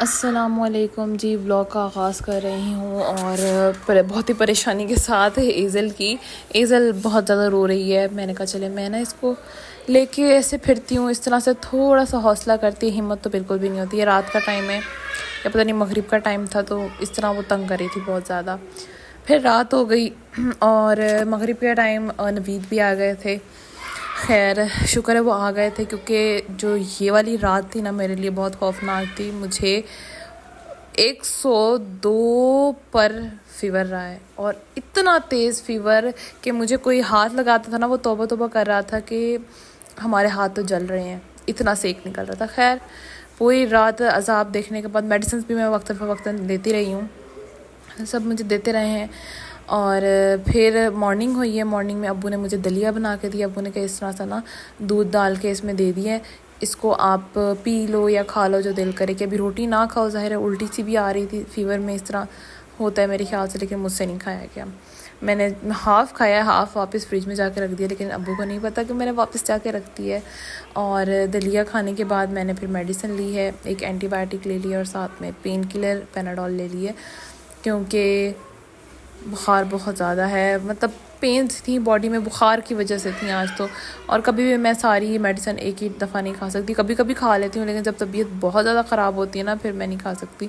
अस्सलामुअलैकुम जी। व्लॉग का आगाज़ कर रही हूँ और बहुत ही परेशानी के साथ है ईज़ल बहुत ज़्यादा रो रही है। मैंने कहा चले मैं ना इसको लेके ऐसे फिरती हूँ, इस तरह से थोड़ा सा हौसला करती है। हिम्मत तो बिल्कुल भी नहीं होती है। रात का टाइम है या पता नहीं मगरिब का टाइम था, तो इस तरह वो तंग कर रही थी बहुत ज़्यादा। फिर रात हो गई और मगरिब के टाइम नवीद भी आ गए थे। खैर शुक्र है वो आ गए थे, क्योंकि जो ये वाली रात थी ना मेरे लिए बहुत खौफनाक थी। मुझे 102 पर फ़ीवर रहा है और इतना तेज़ फ़ीवर कि मुझे कोई हाथ लगाता था ना वो तौबा तौबा कर रहा था कि हमारे हाथ तो जल रहे हैं, इतना सेक निकल रहा था। खैर पूरी रात अजाब देखने के बाद मेडिसिन भी मैं वक्तन देती रही हूँ, सब मुझे देते रहे हैं। और फिर मॉर्निंग हुई है। मॉर्निंग में अब्बू ने मुझे दलिया बना के दिया। अब्बू ने कहा इस तरह सा ना दूध डाल के इसमें दे दिए, इसको आप पी लो या खा लो जो दिल करे। कि अभी रोटी ना खाओ, ज़ाहिर है उल्टी सी भी आ रही थी फ़ीवर में, इस तरह होता है मेरे ख्याल से, लेकिन मुझसे नहीं खाया गया। मैंने हाफ़ खाया, हाफ़ वापस फ्रिज में जाके रख दिया, लेकिन अब्बू को नहीं पता कि मैंने वापस जाके रख दिया है। और दलिया खाने के बाद मैंने फिर मेडिसिन ली है, एक एंटीबायोटिक ले लिया और साथ में पेन किलर पैनाडोल ले लिए, क्योंकि बुखार बहुत ज़्यादा है। मतलब पेन्स थी बॉडी में बुखार की वजह से थी आज तो। और कभी भी मैं सारी मेडिसिन एक ही दफ़ा नहीं खा सकती, कभी कभी खा लेती हूँ, लेकिन जब तबीयत बहुत ज़्यादा ख़राब होती है ना फिर मैं नहीं खा सकती।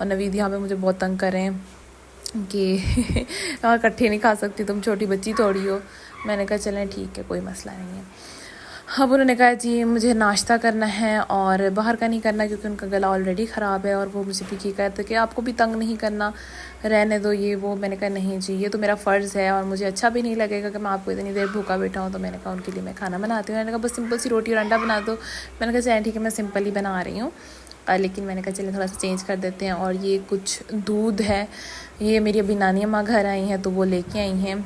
और नवीद यहाँ पे मुझे बहुत तंग कर रहे हैं कि इकट्ठे नहीं खा सकती, तुम छोटी बच्ची थोड़ी हो। मैंने कहा चलें ठीक है, कोई मसला नहीं है। अब उन्होंने कहा जी मुझे नाश्ता करना है और बाहर का नहीं करना, क्योंकि उनका गला ऑलरेडी ख़राब है। और वो मुझे भी कहते कि आपको भी तंग नहीं करना, रहने दो ये वो। मैंने कहा नहीं जी, ये तो मेरा फ़र्ज़ है और मुझे अच्छा भी नहीं लगेगा कि मैं आपको इतनी देर भूखा बैठा हूँ। तो मैंने कहा उनके लिए मैं खाना बनाती हूँ। मैंने कहा बस सिंपल सी रोटी और अंडा बना दो। मैंने कहा चलें ठीक है, मैं सिंपल ही बना रही हूँ, लेकिन मैंने कहा चलें थोड़ा सा चेंज कर देते हैं। और ये कुछ दूध है, ये मेरी अभी नानी अम्मा घर आई हैं तो वो लेके आई हैं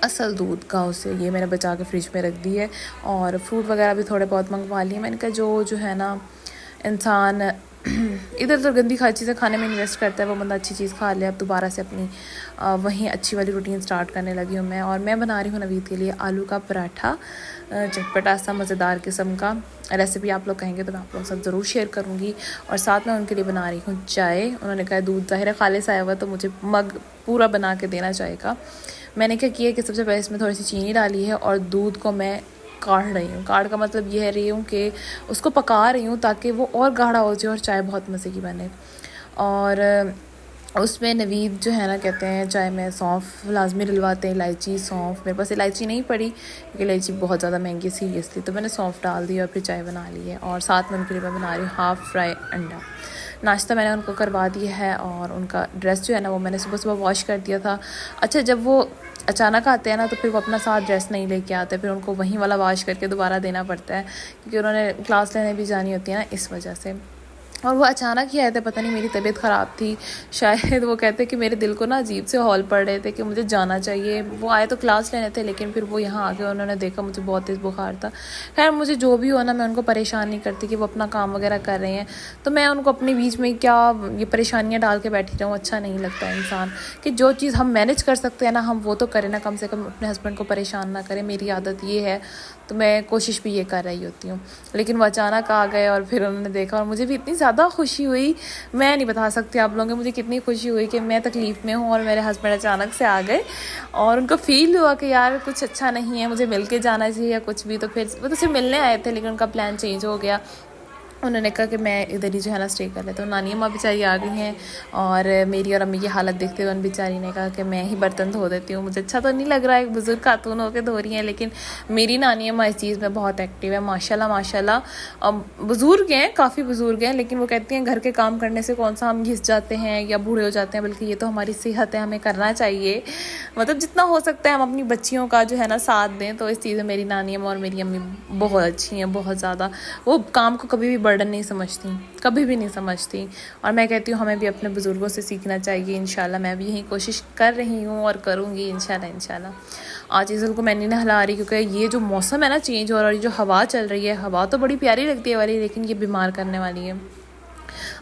असल दूध गाँव से। ये मैंने बचा के फ्रिज में रख दी है। और फ्रूट वगैरह भी थोड़े बहुत मंगवा लिए। मैंने कहा जो है ना इंसान इधर उधर गंदी चीज़ें खाने में इन्वेस्ट करता है, वो बंदा अच्छी चीज़ खा ले। अब दोबारा से अपनी वहीं अच्छी वाली रूटीन स्टार्ट करने लगी हूँ मैं। और मैं बना रही हूँ नवीद के लिए आलू का पराठा, चटपटा सा मज़ेदार किस्म का। रेसिपी आप लोग कहेंगे तो मैं आप लोगों के साथ ज़रूर शेयर करूँगी। और साथ में उनके लिए बना रही हूँ चाय। उन्होंने कहा दूध ज़ाहिर खालिस आया हुआ तो मुझे मग पूरा बना के देना चाय का। मैंने क्या किया कि सबसे पहले इसमें थोड़ी सी चीनी डाली है और दूध को मैं काढ़ रही हूँ। काढ़ का मतलब ये है रही हूँ कि उसको पका रही हूँ ताकि वो और गाढ़ा हो जाए और चाय बहुत मज़े की बने। और उसमें नवीद जो है ना कहते हैं चाय में सौंफ लाजमी डलवाते हैं, इलायची सौंफ। मेरे पास इलायची नहीं पड़ी क्योंकि इलायची बहुत ज़्यादा महंगी सीरियसली, तो मैंने सौंफ डाल दी और फिर चाय बना ली है। और साथ में उनके लिए मैं बना रही हूँ हाफ़ फ्राई अंडा। नाश्ता मैंने उनको करवा दिया है और उनका ड्रेस जो है ना वो मैंने सुबह सुबह वॉश कर दिया था। अच्छा, जब वो अचानक आते हैं ना तो फिर वो अपना साथ ड्रेस नहीं लेके आते, फिर उनको वहीं वाला वॉश करके दोबारा देना पड़ता है, क्योंकि उन्होंने क्लास लेने भी जानी होती है ना, इस वजह से। और वो अचानक ही आए थे, पता नहीं मेरी तबीयत ख़राब थी शायद। वो कहते कि मेरे दिल को ना अजीब से हौल पड़ रहे थे कि मुझे जाना चाहिए। वो आए तो क्लास लेने थे, लेकिन फिर वो यहाँ आ गए, उन्होंने देखा मुझे बहुत तेज़ बुखार था। खैर मुझे जो भी हो ना, मैं उनको परेशान नहीं करती कि वो अपना काम वगैरह कर रहे हैं, तो मैं उनको अपने बीच में क्या ये परेशानियाँ डाल के बैठी रहूँ, अच्छा नहीं लगता इंसान। कि जो चीज़ हम मैनेज कर सकते हैं ना हम वो तो करें ना, कम से कम अपने हस्बैंड को परेशान ना करें। मेरी आदत ये है, तो मैं कोशिश भी ये कर रही होती हूँ। लेकिन वो अचानक आ गए और फिर उन्होंने देखा और मुझे भी इतनी ज़्यादा खुशी हुई, मैं नहीं बता सकती आप लोगों को मुझे कितनी खुशी हुई कि मैं तकलीफ़ में हूँ और मेरे हस्बैंड अचानक से आ गए। और उनको फ़ील हुआ कि यार कुछ अच्छा नहीं है, मुझे मिल के जाना चाहिए या कुछ भी। तो फिर वो तो सिर्फ मिलने आए थे, लेकिन उनका प्लान चेंज हो गया। उन्होंने कहा कि मैं इधर ही जो है ना स्टे कर लेता हूँ। नानी अम्मा बेचारी आ गई हैं और मेरी और अम्मी की हालत देखते हुए उन बेचारी ने कहा कि मैं ही बर्तन धो देती हूँ। मुझे अच्छा तो नहीं लग रहा है, एक बुज़ुर्ग खातून होकर धो रही हैं, लेकिन मेरी नानी अम्मा इस चीज़ में बहुत एक्टिव है माशाल्लाह माशाल्लाह। बुज़ुर्ग हैं, काफ़ी बुज़ुर्ग हैं, लेकिन वो कहती हैं घर के काम करने से कौन सा हम घिस जाते हैं या बूढ़े हो जाते हैं, बल्कि ये तो हमारी सेहत है, हमें करना चाहिए। मतलब जितना हो सकता है हम अपनी बच्चियों का जो है ना साथ दें। तो इस चीज़ में मेरी नानी अम्मा और मेरी अम्मी बहुत अच्छी हैं, बहुत ज़्यादा। वो काम को कभी भी बर्डन नहीं समझती, कभी भी नहीं समझती। और मैं कहती हूँ हमें भी अपने बुज़ुर्गों से सीखना चाहिए। इंशाल्लाह मैं भी यही कोशिश कर रही हूँ और करूँगी इंशाल्लाह। आज ईज़ल को मैं नहीं नहला रही, क्योंकि ये जो मौसम है ना चेंज हो रहा है, जो हवा चल रही है, हवा तो बड़ी प्यारी लगती है वाली, लेकिन ये बीमार करने वाली है।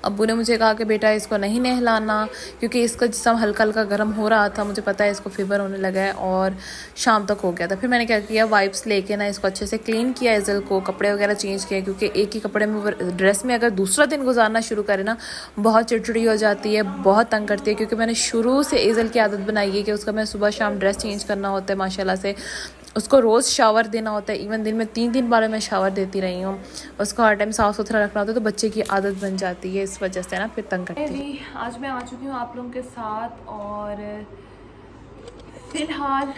अब्बू ने मुझे कहा कि बेटा इसको नहीं नहलाना, क्योंकि इसका जिस्म हल्का हल्का गर्म हो रहा था, मुझे पता है इसको फीवर होने लगा है और शाम तक हो गया था। फिर मैंने क्या किया, वाइप्स लेके ना इसको अच्छे से क्लीन किया, इज़ल को कपड़े वगैरह चेंज किया, क्योंकि एक ही कपड़े में ड्रेस में अगर दूसरा दिन गुजारना शुरू करे ना बहुत चिड़चिड़ी हो जाती है, बहुत तंग करती है। क्योंकि मैंने शुरू से इज़ल की आदत बनाई है कि उसका मैं सुबह शाम ड्रेस चेंज करना होता है, माशाल्लाह से उसको रोज़ शावर देना होता है, इवन दिन में 3 बार मैं शावर देती रही हूँ, उसको हर टाइम साफ़ सुथरा रखना होता है, तो बच्चे की आदत बन जाती है, इस वजह से ना फिर तंग करती है। आज मैं आ चुकी हूँ आप लोगों के साथ और फ़िलहाल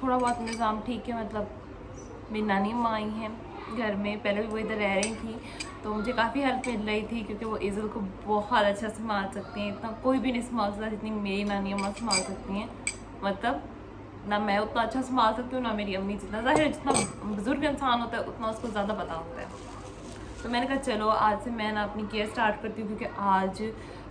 थोड़ा बहुत निज़ाम ठीक है, मतलब मेरी नानी माँ आई हैं घर में, पहले भी वो इधर रह रही थी तो मुझे काफ़ी हेल्प मिल रही थी, क्योंकि वो इज़ल को बहुत अच्छा संभाल सकती हैं, इतना कोई भी नहीं संभाल सकता जितनी मेरी नानी अम्मा संभाल सकती हैं। मतलब ना मैं उतना अच्छा संभाल सकती हूँ, ना मेरी अम्मी, जितना ज़ाहिर जितना बुज़ुर्ग इंसान होता है उतना उसको ज़्यादा पता होता है। तो मैंने कहा चलो आज से मैं ना अपनी केयर स्टार्ट करती हूँ, क्योंकि आज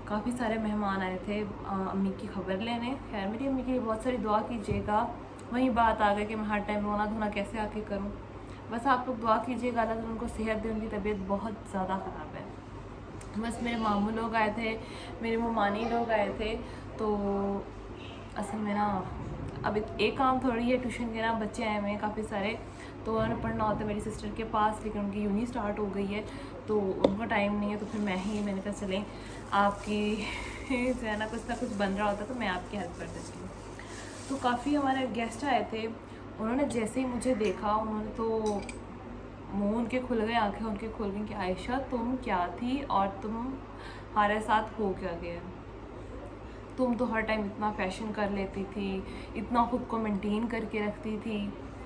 काफ़ी सारे मेहमान आए थे अम्मी की खबर लेने। खैर मेरी अम्मी के लिए बहुत सारी दुआ कीजिएगा। वही बात आ गई कि मैं हर टाइम रोना धोना कैसे आके करूँ, बस आप लोग दुआ कीजिएगा, अल्लाह ताला उनको सेहत दे, उनकी तबीयत बहुत ज़्यादा ख़राब है। बस मेरे मामू लोग आए थे, मेरे मुमानी लोग आए थे, तो असल में ना अब एक काम थोड़ी है, ट्यूशन के ना बच्चे आए हुए हैं काफ़ी सारे, तो उन्होंने पढ़ना होता है मेरी सिस्टर के पास, लेकिन उनकी यूनी स्टार्ट हो गई है तो उनका टाइम नहीं है, तो फिर मैंने कहा चलें आपकी जो है ना कुछ बन रहा होता तो मैं आपकी हेल्प कर देती हूँ। तो काफ़ी हमारे गेस्ट आए थे, उन्होंने जैसे ही मुझे देखा उन्होंने तो मुँह उनके खुल गए, आंखें उनके खुल गई कि आयशा तुम क्या थी और तुम हमारे साथ हो क्या गया, तुम तो हर टाइम इतना फैशन कर लेती थी, इतना खुद को मेंटेन करके रखती थी,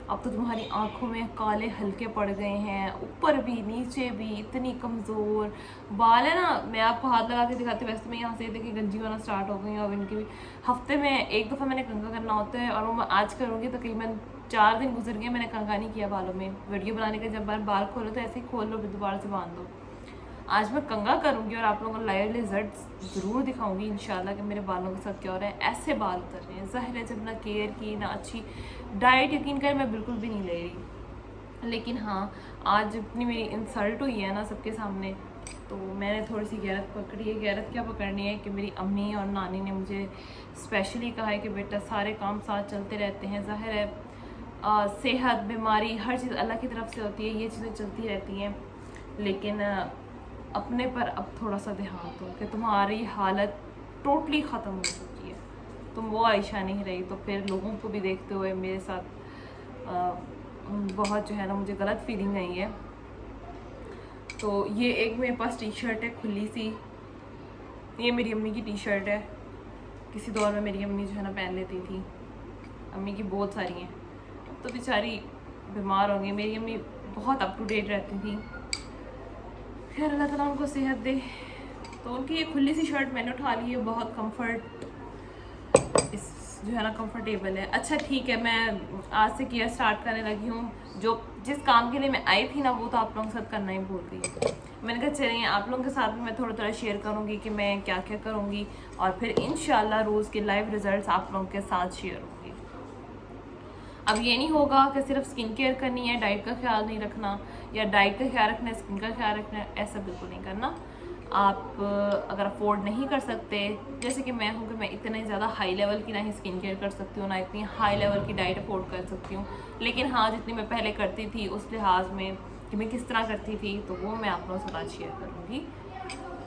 अब तो तुम्हारी आंखों में काले हल्के पड़ गए हैं, ऊपर भी नीचे भी, इतनी कमज़ोर बाल है ना। मैं आपको हाथ लगा के दिखाती, वैसे मैं यहाँ से देखिए गंजी होना स्टार्ट हो गई, अब इनकी भी हफ्ते में एक दफ़ा मैंने कंघा करना होता है, और वो मैं आज करूँगी तकरीबन 4 दिन गुजर गए मैंने कंघा नहीं किया बालों में। वीडियो बनाने के जब बाल खोलो तो ऐसे ही खोल लो, दोबारा से बांध दो। आज मैं कंघा करूँगी और आप लोगों को लाइव रिजल्ट ज़रूर दिखाऊंगी इंशाल्लाह कि मेरे बालों के साथ क्या हो रहा है। ऐसे बाल उतर रहे हैं, ज़ाहिर है जब ना केयर की ना अच्छी डाइट, यकीन करें मैं बिल्कुल भी नहीं ले रही, लेकिन हाँ आज इतनी मेरी इंसल्ट हुई है ना सबके सामने, तो मैंने थोड़ी सी गैरत पकड़ी है। गैरत क्या पकड़नी है कि मेरी अम्मी और नानी ने मुझे स्पेशली कहा है कि बेटा सारे काम साथ चलते रहते हैं, ज़ाहिर है सेहत बीमारी हर चीज़ अल्लाह की तरफ से होती है, ये चीज़ें चलती रहती हैं, लेकिन अपने पर अब थोड़ा सा ध्यान दो कि तुम्हारी हालत टोटली ख़त्म हो चुकी है, तुम वो आयशा नहीं रही। तो फिर लोगों को भी देखते हुए मेरे साथ बहुत जो है ना मुझे गलत फीलिंग आई है। तो ये एक मेरे पास टी शर्ट है खुली सी, ये मेरी अम्मी की टी शर्ट है, किसी दौर में मेरी अम्मी जो है ना पहन लेती थी, अम्मी की बहुत सारी हैं, अब तो बेचारी बीमार हो गई। मेरी अम्मी बहुत अप टू डेट रहती थी, खैर अल्लाह ताला उनको सेहत दे। तो उनकी ये खुली सी शर्ट मैंने उठा ली है, बहुत कंफर्ट इस जो है ना कंफर्टेबल है। अच्छा ठीक है, मैं आज से केयर स्टार्ट करने लगी हूँ, जो जिस काम के लिए मैं आई थी ना वो तो आप लोगों के साथ करना ही भूल गई। मैंने कहा चलिए आप लोगों के साथ भी मैं थोड़ा थोड़ा शेयर करूँगी कि मैं क्या क्या करूँगी, और फिर इंशाल्लाह रोज़ के लाइव रिजल्ट्स आप लोगों के साथ शेयर होंगे। अब ये नहीं होगा कि सिर्फ स्किन केयर करनी है, डाइट का ख्याल नहीं रखना, या डाइट का ख्याल रखना है स्किन का ख्याल रखना है, ऐसा बिल्कुल नहीं करना। आप अगर अफोर्ड नहीं कर सकते, जैसे कि मैं हूँ कि मैं इतने ज़्यादा हाई लेवल की ना ही स्किन केयर कर सकती हूँ, ना इतनी हाई लेवल की डाइट अफोर्ड कर सकती हूँ, लेकिन हाँ जितनी मैं पहले करती थी उस लिहाज में कि मैं किस तरह करती थी तो वो मैं आप लोगों के साथ शेयर करूँगी।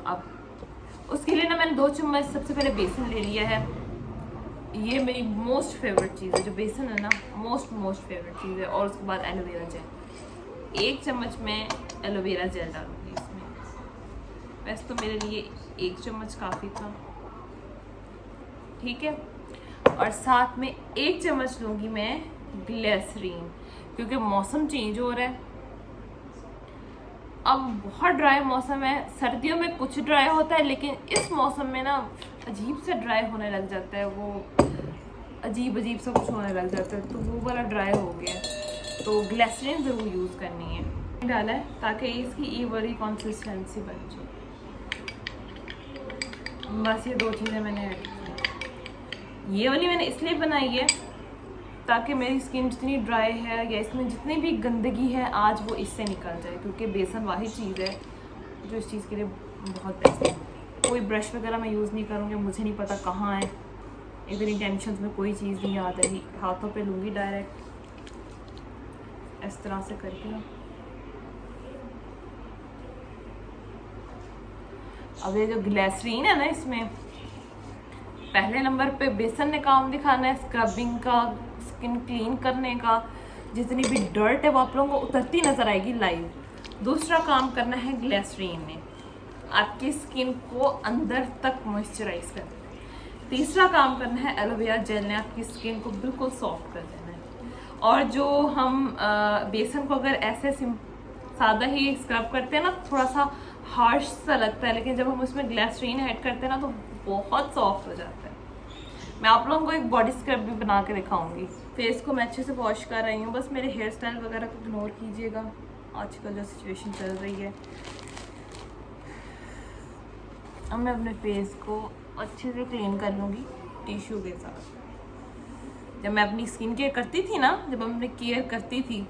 अब उसके लिए ना मैंने 2 चम्मच सबसे पहले बेसन ले लिया है, ये मेरी मोस्ट फेवरेट चीज़ है, जो बेसन है ना मोस्ट फेवरेट चीज़ है। और उसके बाद एलोवेरा जेल, 1 चम्मच में एलोवेरा जेल डालूँगी इसमें, वैसे तो मेरे लिए 1 चम्मच काफ़ी था, ठीक है। और साथ में 1 चम्मच लूँगी मैं ग्लिसरीन, क्योंकि मौसम चेंज हो रहा है, अब बहुत ड्राई मौसम है। सर्दियों में कुछ ड्राई होता है, लेकिन इस मौसम में ना अजीब से ड्राई होने लग जाता है, वो अजीब सा कुछ होने लग जाता है, तो वो वाला ड्राई हो गया, तो ग्लिसरीन ज़रूर यूज़ करनी है। डाला है ताकि इसकी ये वाली कंसिस्टेंसी बन जाए, बस ये 2 चीज़ें मैंने ऐड की। ये वाली मैंने इसलिए बनाई है ताकि मेरी स्किन जितनी ड्राई है या इसमें जितनी भी गंदगी है आज वो इससे निकल जाए, क्योंकि बेसन वाही चीज़ है जो इस चीज़ के लिए बहुत बेस्ट है। कोई ब्रश वगैरह मैं यूज़ नहीं करूँगी, मुझे नहीं पता कहाँ है, इधर इंटेंशंस में कोई चीज़ नहीं याद रही, हाथों पे लूँगी डायरेक्ट इस तरह से करके ना। अब ये जो ग्लिसरीन है ना, इसमें पहले नंबर पे बेसन ने काम दिखाना है, स्क्रबिंग का, स्किन क्लीन करने का, जितनी भी डर्ट है वो आप लोगों को उतरती नजर आएगी लाइव। दूसरा काम करना है ग्लिसरीन ने आपकी स्किन को अंदर तक मॉइस्चराइज कर देना है। तीसरा काम करना है एलोवेरा जेल ने आपकी स्किन को बिल्कुल सॉफ्ट कर देना है। और जो हम बेसन को अगर ऐसे सादा ही स्क्रब करते हैं ना, थोड़ा सा हार्श सा लगता है, लेकिन जब हम उसमें ग्लिसरीन ऐड करते हैं ना तो बहुत सॉफ्ट हो जाता है। मैं आप लोगों को एक बॉडी स्क्रब भी बना के दिखाऊंगी। फेस को मैं अच्छे से वॉश कर रही हूँ, बस मेरे हेयर स्टाइल वगैरह को इग्नोर कीजिएगा, आजकल जो सिचुएशन चल रही है। अब मैं अपने फेस को अच्छे से क्लीन कर लूँगी टिश्यू के साथ। जब मैं अपनी स्किन केयर करती थी ना, जब मैं अपनी केयर करती थी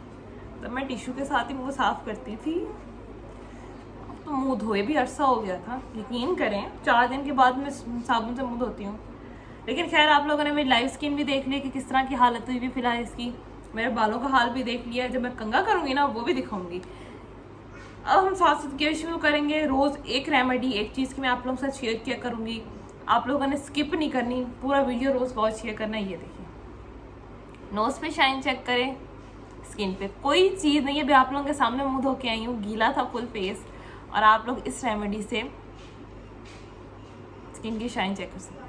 तब मैं टिश्यू के साथ ही मुँह साफ़ करती थी। अब तो मुँह धोए भी अरसा हो गया था, यकीन करें 4 दिन के बाद मैं साबुन से मुँह धोती हूँ। लेकिन खैर आप लोगों ने मेरी लाइव स्किन भी देख ली कि किस तरह की हालत हुई भी फिलहाल इसकी, मेरे बालों का हाल भी देख लिया है। जब मैं कंघा करूँगी ना वो भी दिखाऊंगी। अब हम साथ साथ केयर शुरू करेंगे। रोज़ एक रेमेडी, एक चीज़ की मैं आप लोगों के साथ शेयर किया करूँगी। आप लोगों ने स्किप नहीं करनी, पूरा वीडियो रोज़ वॉच किया करना। ये देखिए, नोज़ पे शाइन चेक करें, स्किन पे कोई चीज़ नहीं है। अभी आप लोगों के सामने मुँह धो के आई हूँ, गीला था फुल फेस, और आप लोग इस रेमेडी से स्किन की शाइन चेक कर सकते हैं।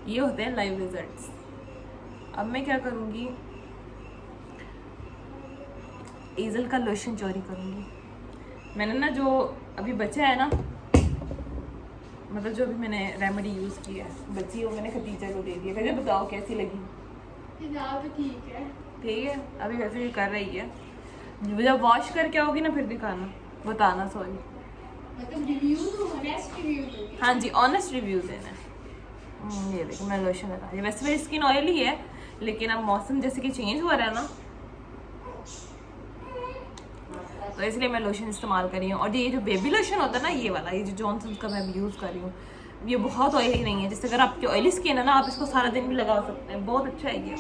ये होते हैं लाइव रिजल्ट्स। अब मैं क्या करूँगी, ईजल का लोशन चोरी करूँगी। मैंने ना जो अभी बचा है ना, मतलब जो भी मैंने रेमेडी यूज़ की है बची है, वो मैंने खतीजा को दे दिया। खतीजा बताओ कैसी लगी? तो ठीक है, ठीक है। अभी वैसे ही कर रही है, जब वॉश करके आओगी ना फिर दिखाना, बताना। सॉरी, मतलब रिव्यूज, ऑनेस्ट रिव्यूज होंगे। हाँ जी, ऑनेस्ट रिव्यू देना है। ये देखो मैं लोशन लगा रही हूँ। वैसे मेरी स्किन ऑयली है, लेकिन अब मौसम जैसे कि चेंज हो रहा है ना, तो इसलिए मैं लोशन इस्तेमाल कर रही हूँ। और ये जो बेबी लोशन होता है ना, ये वाला, ये जो जॉनसन का मैं यूज़ कर रही हूँ, ये बहुत ऑयली नहीं है। जैसे अगर आपकी ऑयली स्किन है ना, आप इसको सारा दिन भी लगा सकते हैं, बहुत अच्छा है ये।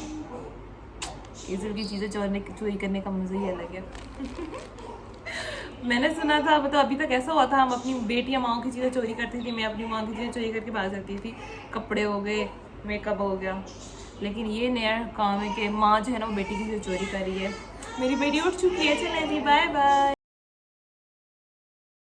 ईज़ल की चीज़ें चोरी करने का मज़ा ही अलग है। मैंने सुना था, मतलब अभी तक ऐसा हुआ था, हम अपनी बेटियां माओ की चीज़ें चोरी करती थी, मैं अपनी माँ की चीज़ें चोरी करके भाग जाती थी। कपड़े हो गए, मेकअप हो गया। लेकिन ये नया काम है कि माँ जो है ना वो बेटी की चीज़ें चोरी कर रही है। मेरी बेटी उठ चुकी है, चलें जी, बाय बाय।